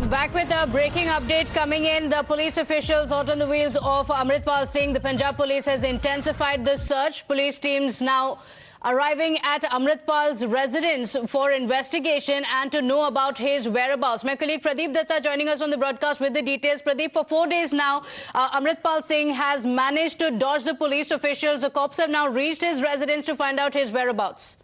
Back with a breaking update coming in. The police officials hot on the wheels of Amritpal Singh. The Punjab Police has intensified the search. Police teams now arriving at Amritpal's residence for investigation and to know about his whereabouts. My colleague Pradeep Datta joining us on the broadcast with the details. Pradeep, for 4 days now, Amritpal Singh has managed to dodge the police officials. The cops have now reached his residence to find out his whereabouts.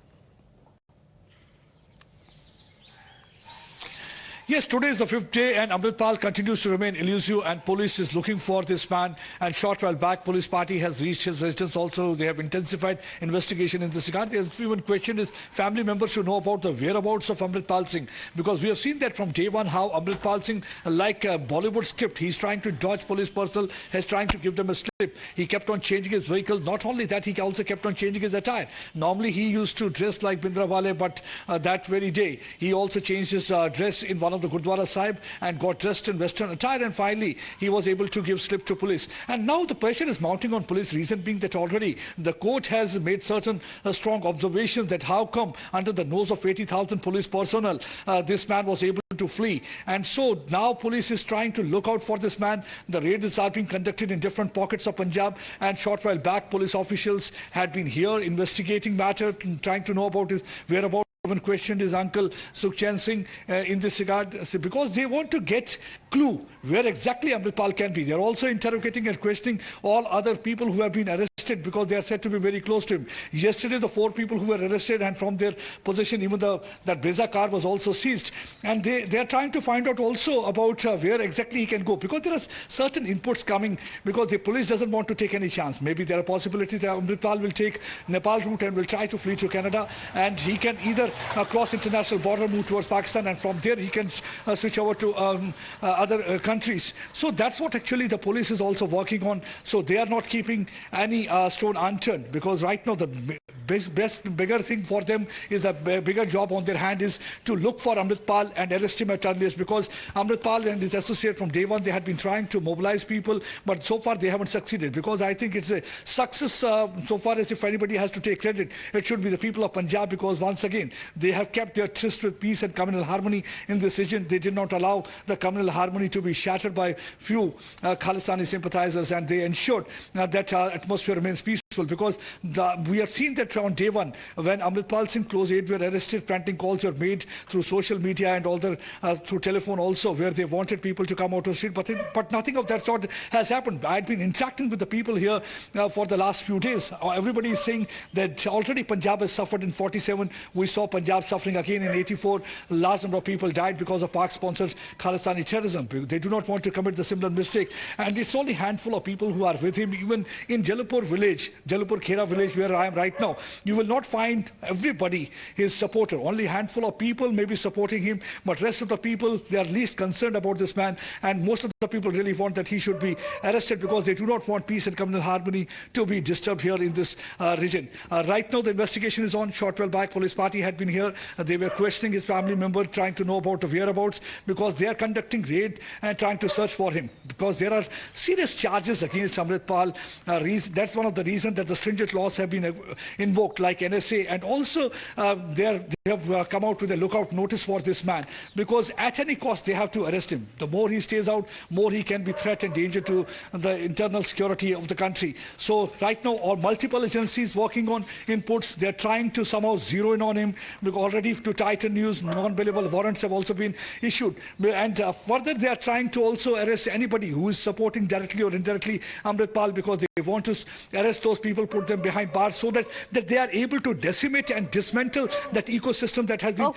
Yes, today is the 5th day and Amritpal continues to remain elusive and police is looking for this man. And short while back, police party has reached his residence also. They have intensified investigation in this regard. There's even questioned his family members to know about the whereabouts of Amritpal Singh. Because we have seen that from day one how Amritpal Singh, like a Bollywood script, he's trying to dodge police personnel, he's trying to give them a slip. He kept on changing his vehicle. Not only that, he also kept on changing his attire. Normally he used to dress like Bindrawale, but that very day he also changed his dress in one of the Gurdwara Sahib and got dressed in Western attire, and finally he was able to give slip to police. And now the pressure is mounting on police, reason being that already the court has made certain strong observations that how come under the nose of 80,000 police personnel this man was able to flee. And so now police is trying to look out for this man. The raids are being conducted in different pockets of Punjab, and short while back police officials had been here investigating matter, trying to know about his whereabouts. Even questioned his uncle Sukhchand Singh in this regard because they want to get clue where exactly Amritpal can be. They are also interrogating and questioning all other people who have been arrested because they are said to be very close to him. Yesterday the 4 people who were arrested, and from their possession even that Brezza car was also seized, and they are trying to find out also about where exactly he can go, because there are certain inputs coming because the police doesn't want to take any chance. Maybe there are possibilities that Amritpal will take Nepal route and will try to flee to Canada, and he can either across international border move towards Pakistan, and from there he can switch over to other countries. So that's what actually the police is also working on. So they are not keeping any stone unturned, because right now the bigger thing for them is a bigger job on their hand is to look for Amritpal and arrest him at earliest, because Amritpal and his associate from day one, they had been trying to mobilize people, but so far they haven't succeeded. Because I think it's a success so far as if anybody has to take credit, it should be the people of Punjab, because once again they have kept their tryst with peace and communal harmony in this region. They did not allow the communal harmony to be shattered by few Khalistani sympathizers, and they ensured that atmosphere remains peaceful. Because we have seen that on day one, when Amritpal Singh close aid were arrested, frantic calls were made through social media and all through telephone also, where they wanted people to come out of the street, but nothing of that sort has happened. I had been interacting with the people here for the last few days. Everybody is saying that already Punjab has suffered in 47. We saw Punjab suffering again in 84. A large number of people died because of Pak-sponsored Khalistani terrorism. They do not want to commit the similar mistake. And it's only a handful of people who are with him. Even in Jalapur village, Jalapur Khera village, where I am right now, you will not find everybody his supporter. Only a handful of people may be supporting him, but rest of the people, they are least concerned about this man. And most of the people really want that he should be arrested, because they do not want peace and communal harmony to be disturbed here in this region. Right now the investigation is on. Short while back, police party had been here. They were questioning his family member, trying to know about the whereabouts, because they are conducting raid and trying to search for him, because there are serious charges against Amritpal. That's one of the reasons that the stringent laws have been invoked, like NSA, and also they have come out with a lookout notice for this man, because at any cost they have to arrest him. The more he stays out, more he can be threat and danger to the internal security of the country. So right now all multiple agencies working on inputs. They're trying to somehow zero in on him, because already to Titan News, non-bailable warrants have also been issued, and further they are trying to also arrest anybody who is supporting directly or indirectly Amritpal, because they want to arrest those people, put them behind bars, so that they are able to decimate and dismantle that ecosystem that has been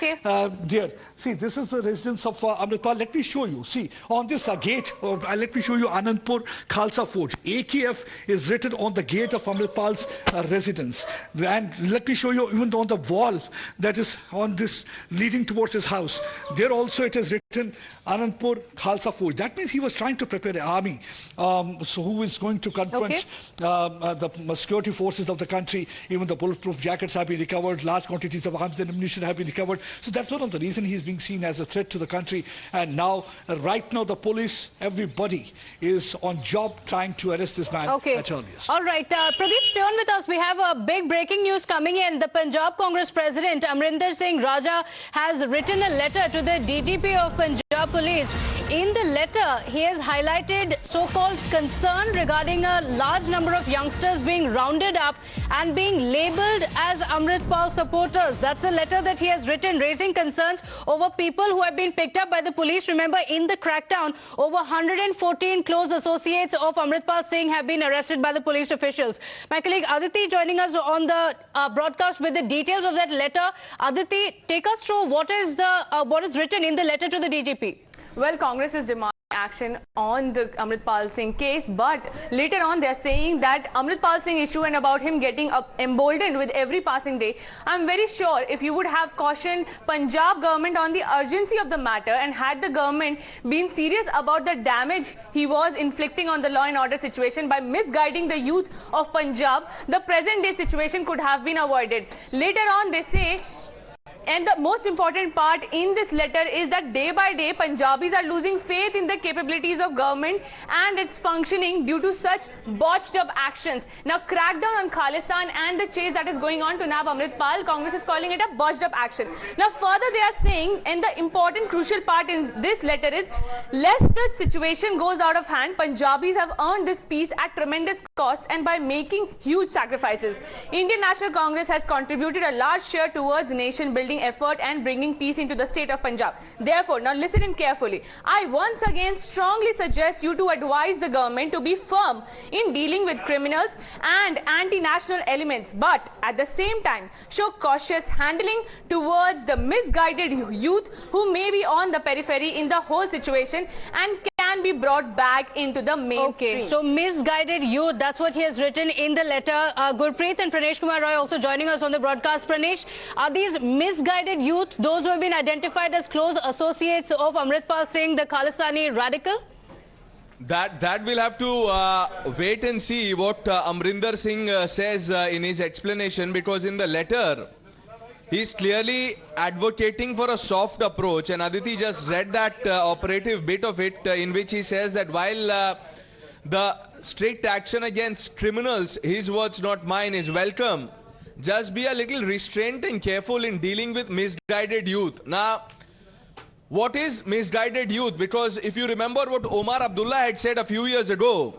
there. See, this is the residence of Amritpal. Let me show you. See, on this gate, let me show you Anandpur Khalsa Fort. AKF is written on the gate of Amritpal's residence. And let me show you even on the wall that is on this leading towards his house. There also it is written Anandpur Khalsa Fort. That means he was trying to prepare an army so who is going to confront the security forces of the country. Even the bulletproof jackets have been recovered. Large quantities of arms and ammunition have been recovered. So that's one of the reasons he's being seen as a threat to the country. And now, right now, the police, everybody is on job trying to arrest this man at earliest. All right. Pradeep, stay on with us. We have a big breaking news coming in. The Punjab Congress President, Amrinder Singh Raja, has written a letter to the DGP of Punjab Police in the letter, he has highlighted so-called concern regarding a large number of youngsters being rounded up and being labelled as Amritpal supporters. That's a letter that he has written, raising concerns over people who have been picked up by the police. Remember, in the crackdown, over 114 close associates of Amritpal Singh have been arrested by the police officials. My colleague Aditi joining us on the broadcast with the details of that letter. Aditi, take us through what is written in the letter to the DGP. Well, Congress is demanding action on the Amritpal Singh case, but later on they are saying that Amritpal Singh issue and about him getting emboldened with every passing day. I'm very sure if you would have cautioned Punjab government on the urgency of the matter and had the government been serious about the damage he was inflicting on the law and order situation by misguiding the youth of Punjab, the present day situation could have been avoided. Later on they say, and the most important part in this letter is that day by day Punjabis are losing faith in the capabilities of government and its functioning due to such botched up actions. Now, crackdown on Khalistan and the chase that is going on to nab Amritpal, Congress is calling it a botched up action. Now, further they are saying, and the important crucial part in this letter is, lest the situation goes out of hand, Punjabis have earned this peace at tremendous cost and by making huge sacrifices. Indian National Congress has contributed a large share towards nation building effort and bringing peace into the state of Punjab. Therefore, now listen in carefully. I once again strongly suggest you to advise the government to be firm in dealing with criminals and anti-national elements, but at the same time show cautious handling towards the misguided youth who may be on the periphery in the whole situation and can be brought back into the mainstream. Okay, so misguided youth, that's what he has written in the letter. Gurpreet and Pranesh Kumar Roy also joining us on the broadcast. Pranesh, are these misguided youth those who have been identified as close associates of Amritpal Singh, the Khalistani radical? That we'll have to wait and see what Amrinder Singh says in his explanation, because in the letter he's clearly advocating for a soft approach, and Aditi just read that operative bit of it in which he says that while the strict action against criminals, his words not mine, is welcome, just be a little restrained and careful in dealing with misguided youth. Now, what is misguided youth? Because if you remember what Omar Abdullah had said a few years ago,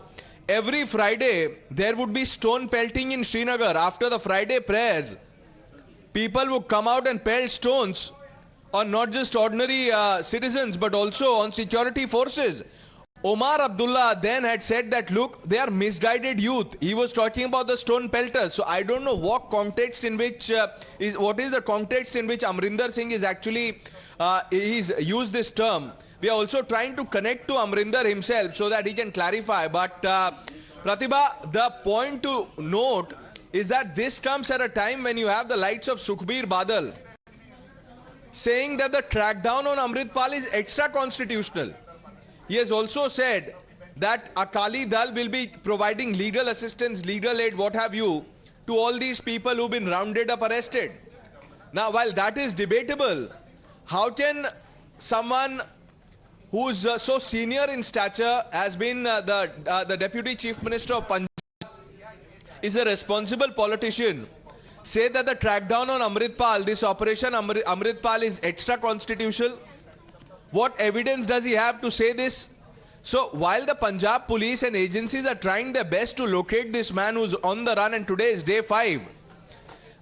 every Friday there would be stone pelting in Srinagar. After the Friday prayers, people would come out and pelt stones on not just ordinary citizens but also on security forces. Omar Abdullah then had said that, look, they are misguided youth. He was talking about the stone pelters. So I don't know what context in which what is the context in which Amrinder Singh is actually he's used this term. We are also trying to connect to Amrinder himself so that he can clarify. But Pratibha, the point to note is that this comes at a time when you have the likes of Sukhbir Badal saying that the crackdown on Amritpal is extra constitutional. He has also said that Akali Dal will be providing legal assistance, legal aid, what have you, to all these people who've been rounded up, arrested. Now, while that is debatable, how can someone who's so senior in stature, has been the Deputy Chief Minister of Punjab, is a responsible politician, say that the crackdown on Amritpal, this operation Amritpal, is extra constitutional? What evidence does he have to say this? So while the Punjab police and agencies are trying their best to locate this man who's on the run, and today is day 5,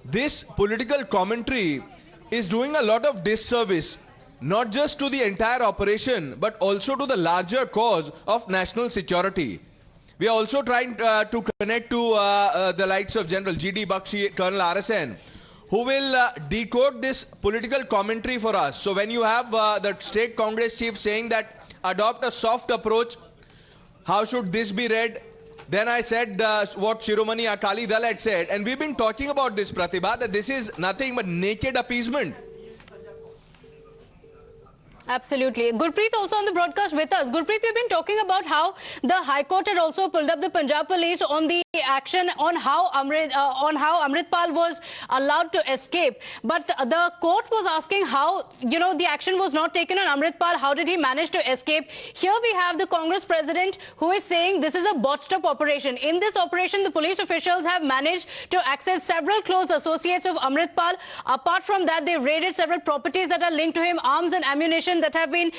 this political commentary is doing a lot of disservice, not just to the entire operation, but also to the larger cause of national security. We are also trying to connect to the likes of General G.D. Bakshi, Colonel RSN, who will decode this political commentary for us. So when you have the state Congress chief saying that adopt a soft approach, how should this be read? Then I said what Shiromani Akali Dal had said, and we've been talking about this, Pratibha, that this is nothing but naked appeasement. Absolutely. Gurpreet also on the broadcast with us. Gurpreet, we've been talking about how the High Court had also pulled up the Punjab Police on the action on how Amritpal was allowed to escape. But the court was asking how, the action was not taken on Amritpal. How did he manage to escape? Here we have the Congress president who is saying this is a botched-up operation. In this operation, the police officials have managed to access several close associates of Amritpal. Apart from that, they raided several properties that are linked to him, arms and ammunition, ammunition that have been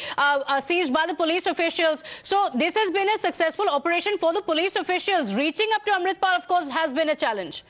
seized by the police officials. So this has been a successful operation for the police officials. Reaching up to Amritpal, of course, has been a challenge.